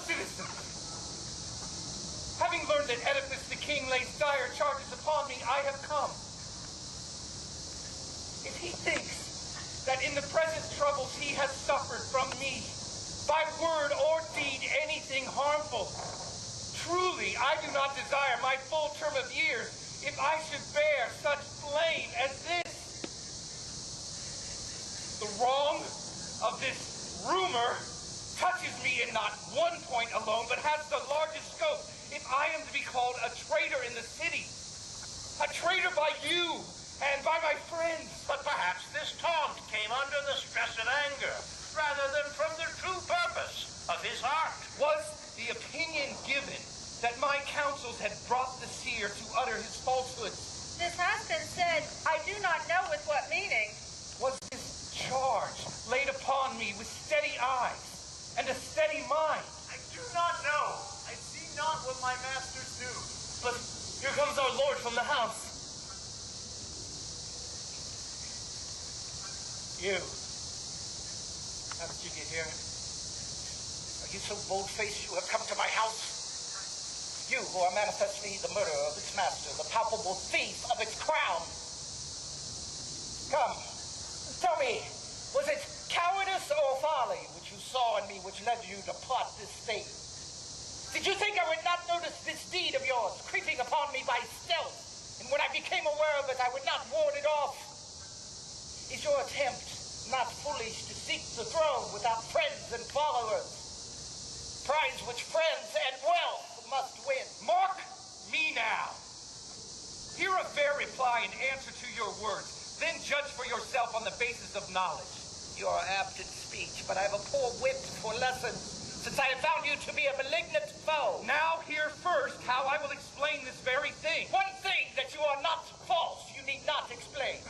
citizens, having learned that Oedipus the king lays dire charges upon me, I have come. If he thinks that in the present troubles he has suffered from me, by word or deed anything harmful, truly I do not desire my full term of years if I should bear such blame as this. The wrong of this rumor touches me in not one point alone, but has the largest scope. If I am to be called a traitor in the city, a traitor by you and by my friends. But perhaps this taunt came under the stress of anger, rather than from the true purpose of his heart. Was the opinion given that my counsels had brought the seer to utter his falsehoods? This has been said, I do not know with what meaning. Was this charge laid upon me with steady eyes and a steady mind? I do not know. I see not what my masters do. But here comes our lord from the house. You. How did you get here? Are you so bold-faced you have come to my house? You who are manifestly the murderer of its master, the palpable thief of its crown. Come, tell me, was it cowardice or folly which you saw in me which led you to plot this thing? Did you think I would not notice this deed of yours creeping upon me by stealth, and when I became aware of it, I would not ward it off? Is your attempt not foolish to seek the throne without friends and followers? Prize which friends and wealth must win. Mark me now. Hear a fair reply in answer to your words, then judge for yourself on the basis of knowledge. You are apt in speech, but I have a poor wit for lessons, since I have found you to be a malignant foe. Now hear first how I will explain this very thing. One thing that you are not false, you need not explain.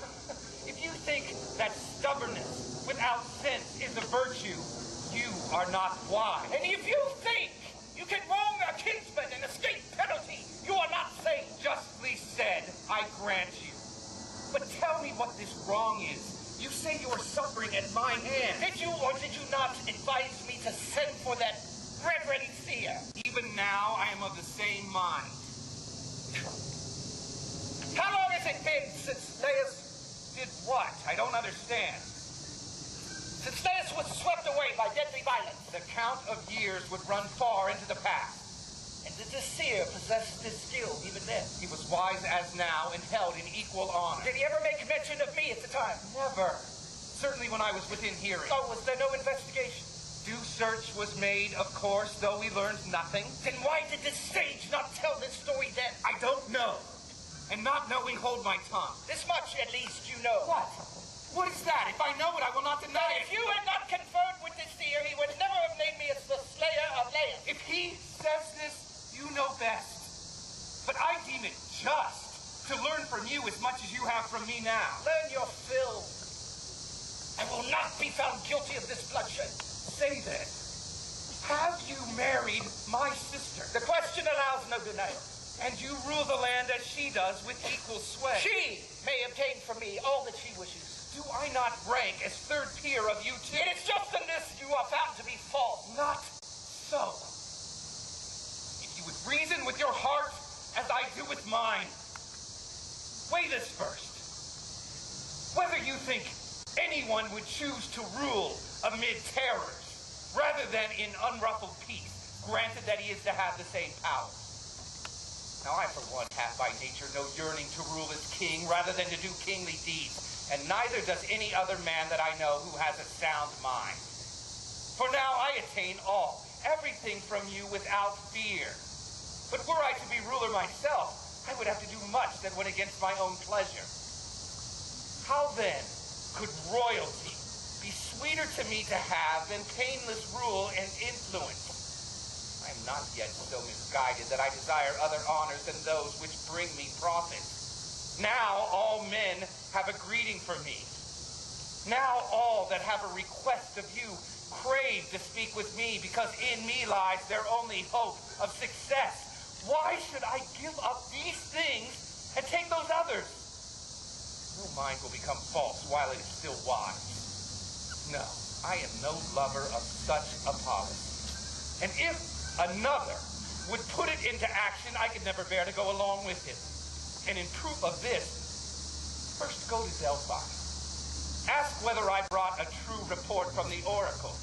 If you think that stubbornness without sense is a virtue, you are not wise. And if you think you can wrong a kinsman and escape penalty, you are not sane. Justly said, I grant you. But tell me what this wrong is. You say you are suffering at my hand. Did you or did you not advise me to send for that reverend seer? Even now, I am of the same mind. How long has it been since Laius did what? I don't understand. Since Laius was swept away by deadly violence. The count of years would run far into the past. And did this seer possess this skill even then? He was wise as now and held in equal honor. Did he ever make mention of me at the time? Never. Certainly when I was within hearing. So was there no investigation? Due search was made, of course, though we learned nothing. Then why did this sage not tell this story then? I don't know. And not knowing, hold my tongue. This much, at least, you know. What? What is that? If I know it, I will not deny it. If you had not conferred with this seer, he would never have named me as the slayer of Laius. If he says this, you know best. But I deem it just to learn from you as much as you have from me now. Learn your fill. I will not be found guilty of this bloodshed. Say then, have you married my sister? The question allows no denial. And you rule the land as she does with equal sway. She may obtain from me all that she wishes. Do I not rank as third peer of you two? It is just in this you are found to be false. Not so. If you would reason with your heart as I do with mine, weigh this first. Whether you think anyone would choose to rule amid terrors rather than in unruffled peace, granted that he is to have the same power. Now I, for one, have by nature no yearning to rule as king rather than to do kingly deeds, and neither does any other man that I know who has a sound mind. For now I attain all, everything from you without fear. But were I to be ruler myself, I would have to do much that went against my own pleasure. How then could royalty be sweeter to me to have than painless rule and influence? I am not yet so misguided that I desire other honors than those which bring me profit. Now all men have a greeting for me. Now all that have a request of you crave to speak with me, because in me lies their only hope of success. Why should I give up these things and take those others? No mind will become false while it is still wise. No, I am no lover of such a policy. And if another would put it into action, I could never bear to go along with him. And in proof of this, first go to Delphi. Ask whether I brought a true report from the oracle.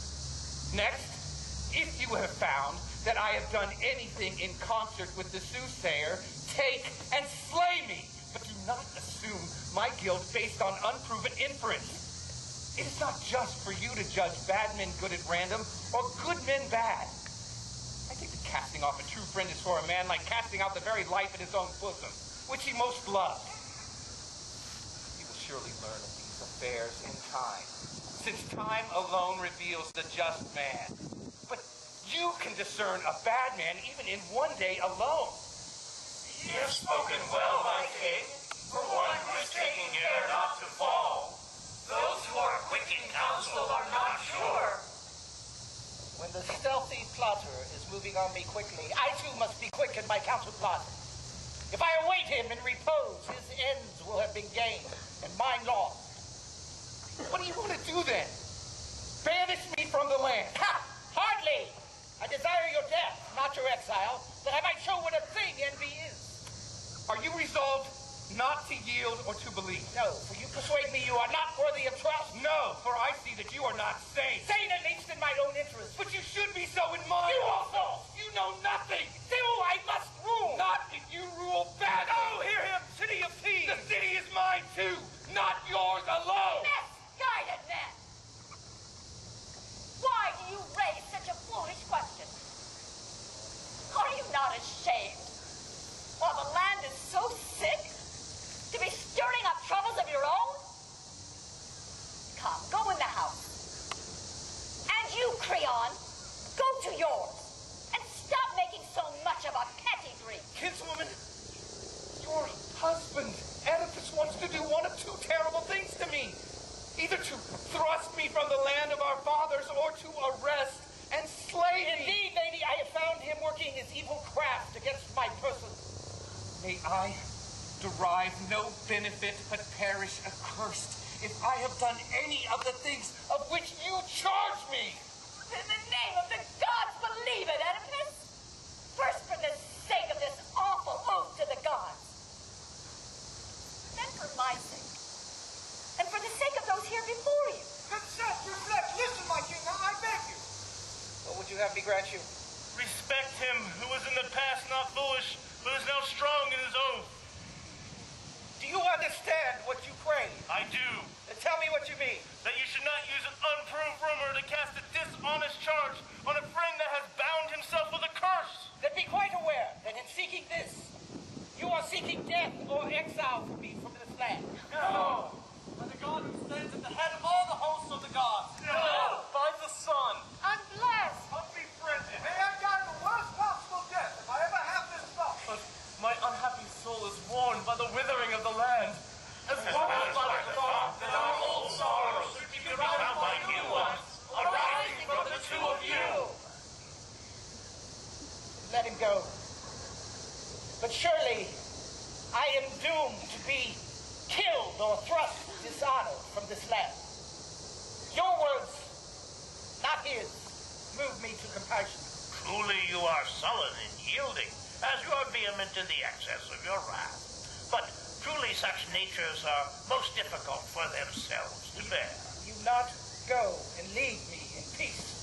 Next, if you have found that I have done anything in concert with the soothsayer, take and slay me, but do not assume my guilt based on unproven inference. It is not just for you to judge bad men good at random or good men bad. I think that casting off a true friend is for a man like casting out the very life in his own bosom, which he most loved. He will surely learn of these affairs in time, since time alone reveals the just man. But you can discern a bad man even in one day alone. You have spoken well, my king, for one who is taking care not to fall. Those who are quick in counsel are not sure. When the stealthy plotter is moving on me quickly, I too must be quick in my counterplot. If I await him in repose, his ends will have been gained and mine lost. What do you want to do then? Banish me from the land? Ha! Hardly! I desire your death, not your exile, that I might show what a thing envy is. Are you resolved not to yield or to believe? No, for you persuade me you are not worthy of trust. No, for I see that you are not sane. Sane at least in my own interest. But you should be so in mine. You also! You know nothing. Still I must rule! Not if you rule badly. Oh, hear him, city of thieves! The city is mine too, not yours alone. Misguided men! Why do you raise such a foolish question? Are you not ashamed? While the land is so sick, to be stirring up troubles of your own? Come, go in the house. And you, Creon, go to yours. And stop making so much of a petty grief. Kinswoman, your husband, Oedipus, wants to do one of two terrible things to me. Either to thrust me from the land of our fathers or to arrest and slay me. Indeed, lady, I have found him working his evil craft against my person. May I derive no benefit but perish accursed if I have done any of the things of which you charge me. In the name of the gods, believe it, Oedipus! First for the sake of this awful oath to the gods. Then for my sake. And for the sake of those here before you. Reflect, listen, my king, I beg you. What would you have me grant you? Respect him who was in the past not foolish, but is now strong in his oath. Do you understand what you crave? I do. Then tell me what you mean. That you should not use an unproved rumor to cast a dishonest charge on a friend that has bound himself with a curse. Then be quite aware that in seeking this, you are seeking death or exile for me from this land. No! By the God who stands at the head of all the hosts of the gods. No! By the sun. Unblessed! Unbefriended. May I die the worst possible death if I ever have this thought. But my unhappy soul is worn by the withering of the land. As well as by the thought that our old sorrows should be drowned by new ones, arising from the two of you. Let him go. But surely I am doomed to be killed or thrust dishonored from this land. Your words, not his, move me to compassion. Truly you are sullen and yielding, as you are vehement in the excess of your wrath. But truly such natures are most difficult for themselves to bear. You not go and leave me in peace.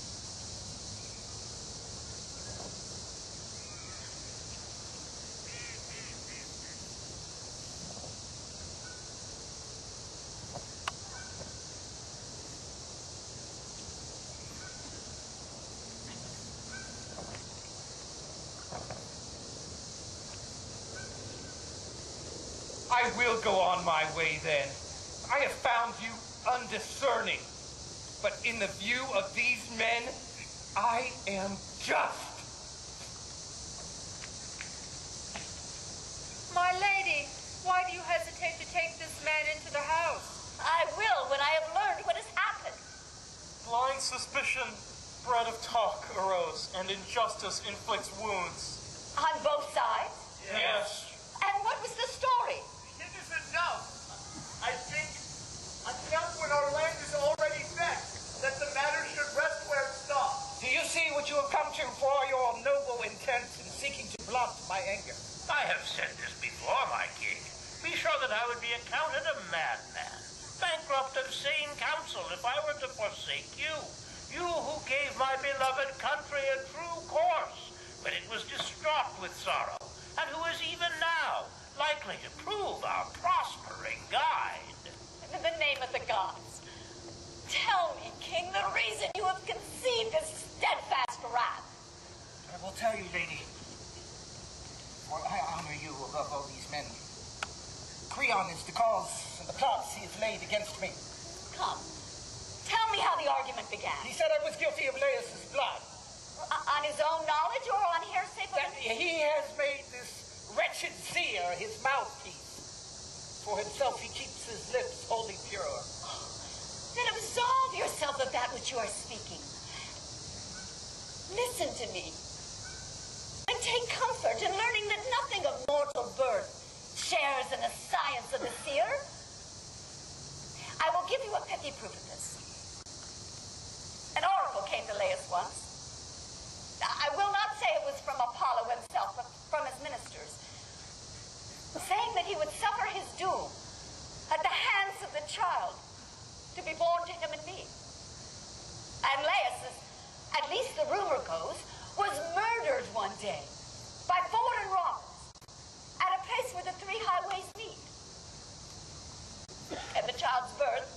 I will go on my way then. I have found you undiscerning. But in the view of these men, I am just. My lady, why do you hesitate to take this man into the house? I will when I have learned what has happened. Blind suspicion, bred of talk, arose, and injustice inflicts wounds. On both sides? Yes. And what was the story? It is enough. I think, account when our land is already vexed, that the matter should rest where it stops. Do you see what you have come to for your noble blunt my anger. I have said this before, my king. Be sure that I would be accounted a madman, bankrupt of sane counsel if I were to forsake you. You who gave my beloved country a true course, but it was distraught with sorrow, and who is even now likely to prove our prospering guide. In the name of the gods, tell me, king, the reason you have conceived this steadfast wrath. I will tell you, lady, for I honor you above all these men. Creon is the cause and the plots he has laid against me. Come, tell me how the argument began. He said I was guilty of Laius's blood. On his own knowledge or on hearsay? That he has made this wretched seer his mouthpiece. For himself he keeps his lips wholly pure. Then absolve yourself of that which you are speaking. Listen to me. And take comfort in learning that nothing of mortal birth shares in the science of the seer. I will give you a pithy proof of this. An oracle came to Laius once. I will not say it was from Apollo himself, but from his ministers, saying that he would suffer his doom at the hands of the child to be born to him and me. And Laius, at least the rumor goes, was murdered one day by foreign robbers at a place where the three highways meet. And the child's birth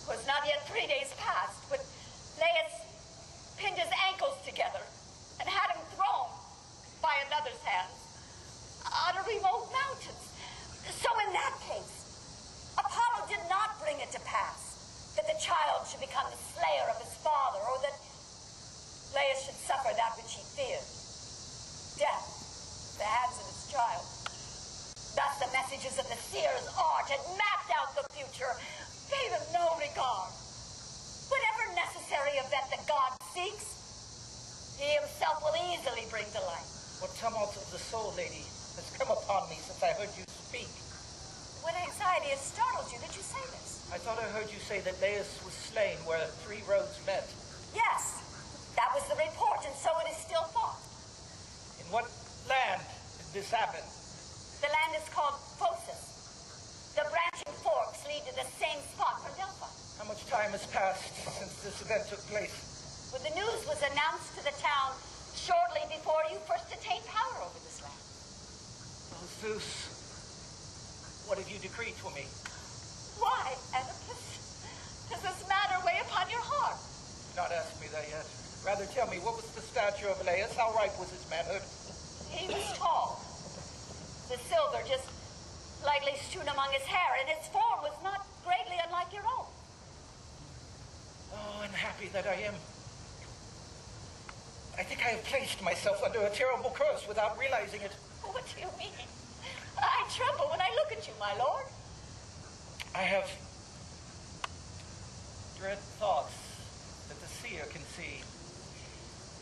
was not yet 3 days past when Laius pinned his ankles together and had him thrown by another's hands on a remote mountain. So in that case, Apollo did not bring it to pass that the child should become the slayer of his father, or that Laius should suffer that which he feared, death at the hands of his child. Thus the messages of the seer's art had mapped out the future, gave him no regard. Whatever necessary event the god seeks, he himself will easily bring to light. What tumult of the soul, lady, has come upon me since I heard you speak. What anxiety has startled you that you say this? I thought I heard you say that Laius was slain where 3 roads met. Yes, that was the report, and so it is still thought. In what land did this happen? The land is called Phocis. The branching forks lead to the same spot from Delphi. How much time has passed since this event took place? When the news was announced to the town shortly before you first attained power over this land. Oh, Zeus, what have you decreed for me? Why, Oedipus? Does this matter weigh upon your heart? Not ask me that yet. Rather tell me, what was the stature of Laius? How ripe was his manhood? He was tall. The silver just lightly strewn among his hair, and his form was not greatly unlike your own. Oh, unhappy that I am. I think I have placed myself under a terrible curse without realizing it. What do you mean? I tremble when I look at you, my lord. I have dread thoughts that the seer can see.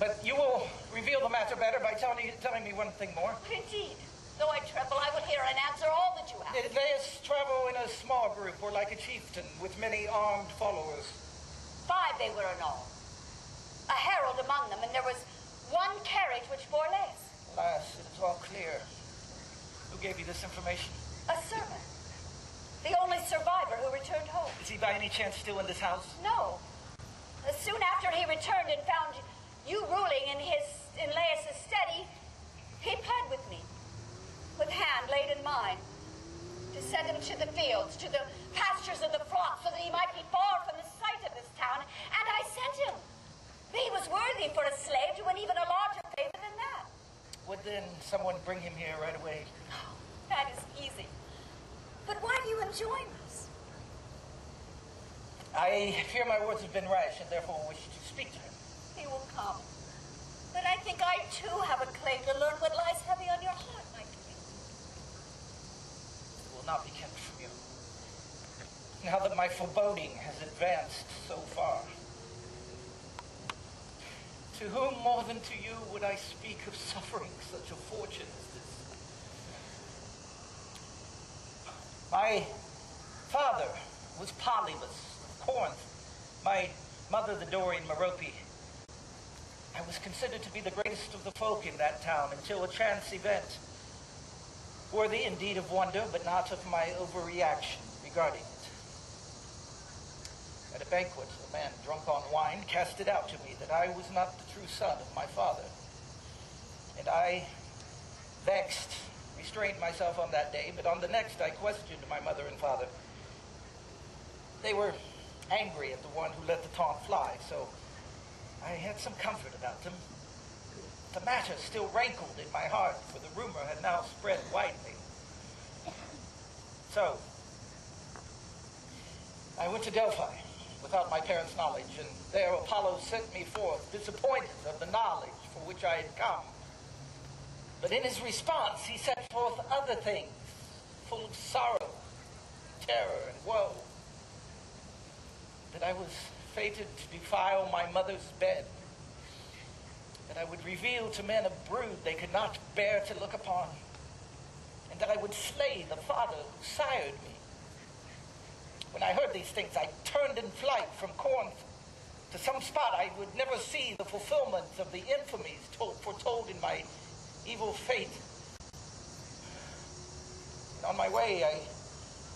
But you will reveal the matter better by telling me one thing more. Indeed. Though I tremble, I will hear and answer all that you have. Did Laius travel in a small group or like a chieftain with many armed followers? 5 they were in all. A herald among them, and there was one carriage which bore Laius. Alas, it is all clear. Who gave you this information? A servant. The only survivor who returned home. Is he by any chance still in this house? No. Soon after he returned and found you ruling in Laius' stead, he pled with me, with hand laid in mine, to send him to the fields, to the pastures of the flock, so that he might be far from the sight of this town. And I sent him. He was worthy for a slave to win even a larger favor than that. Would then someone bring him here right away? That is easy. But why do you enjoin us? I fear my words have been rash, and therefore wish to speak to him. He will come. But I think I, too, have a claim to learn what lies heavy on your heart, my king. It will not be kept from you. Now that my foreboding has advanced so far. To whom more than to you would I speak of suffering such a fortune as this? My father was Polybus of Corinth. My mother the Dorian Merope. I was considered to be the greatest of the folk in that town until a chance event, worthy indeed of wonder, but not of my overreaction regarding it. At a banquet, a man drunk on wine cast it out to me that I was not the true son of my father. And I, vexed, restrained myself on that day, but on the next I questioned my mother and father. They were angry at the one who let the taunt fly, so I had some comfort about them. The matter still rankled in my heart, for the rumor had now spread widely. So, I went to Delphi without my parents' knowledge, and there Apollo sent me forth, disappointed of the knowledge for which I had come. But in his response, he set forth other things, full of sorrow, terror, and woe, that I was fated to defile my mother's bed, that I would reveal to men a brood they could not bear to look upon, and that I would slay the father who sired me. When I heard these things, I turned in flight from Corinth to some spot I would never see the fulfillment of the infamies foretold in my evil fate. And on my way, I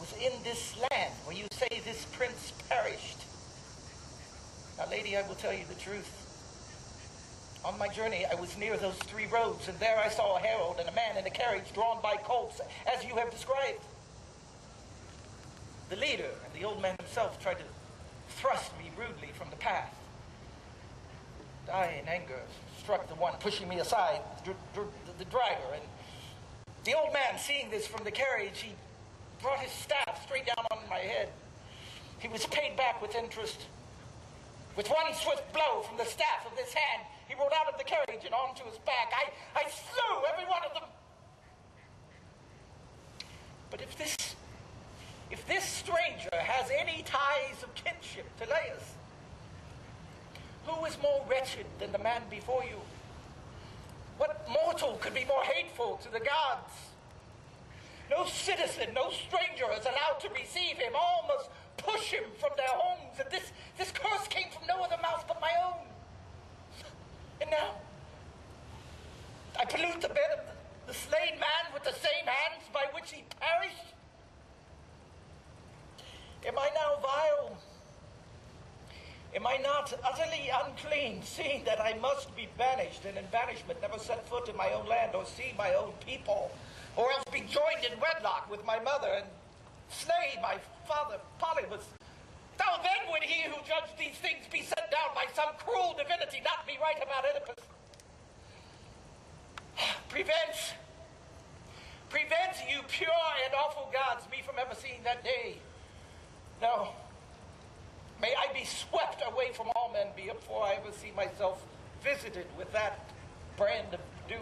was in this land where you say this prince perished. Now, lady, I will tell you the truth. On my journey, I was near those 3 roads, and there I saw a herald and a man in a carriage drawn by colts, as you have described. The leader and the old man himself tried to thrust me rudely from the path. And I, in anger, struck the one pushing me aside, the driver, and the old man, seeing this from the carriage, he brought his staff straight down on my head. He was paid back with interest. With one swift blow from the staff of this hand, he rode out of the carriage and onto his back. I slew every one of them. But if this stranger has any ties of kinship to Laius, who is more wretched than the man before you? What mortal could be more hateful to the gods? No citizen, no stranger is allowed to receive him. All must push him from their homes, and this curse came from no other mouth but my own. And now, I pollute the bed of the slain man with the same hands by which he perished? Am I now vile? Am I not utterly unclean, seeing that I must be banished, and in banishment never set foot in my own land or see my own people, or else be joined in wedlock with my mother and slay my father Polybus? Now then would he who judged these things be set down by some cruel divinity, not be right about Oedipus. Prevent, you pure and awful gods, me from ever seeing that day. No, may I be swept away from all men before I ever see myself visited with that brand of doom.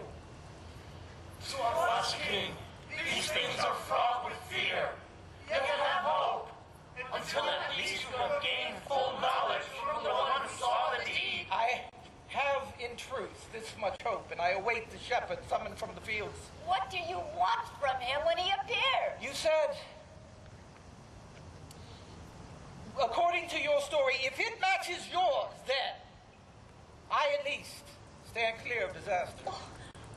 So alas, King, these things are fraught with fear. Yet have hope, until at least you have gained full knowledge from the one who saw the deed. I have, in truth, this much hope, and I await the shepherd summoned from the fields. What do you want from him when he appears? You said, according to your story, if it matches yours, then I at least stand clear of disaster.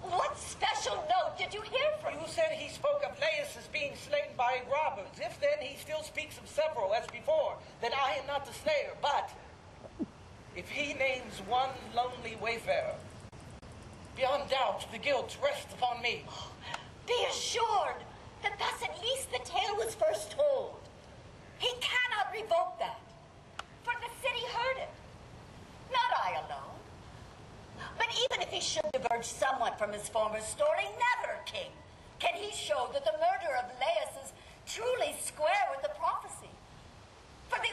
What special note did you hear from him? You said he spoke of Laius as being slain by robbers. If then he still speaks of several as before, then I am not the slayer. But if he names one lonely wayfarer, beyond doubt the guilt rests upon me. Be assured that thus at least the tale was first told. He cannot revoke that, for the city heard it, not I alone. But even if he should diverge somewhat from his former story, never, King, can he show that the murder of Laius is truly square with the prophecy. For the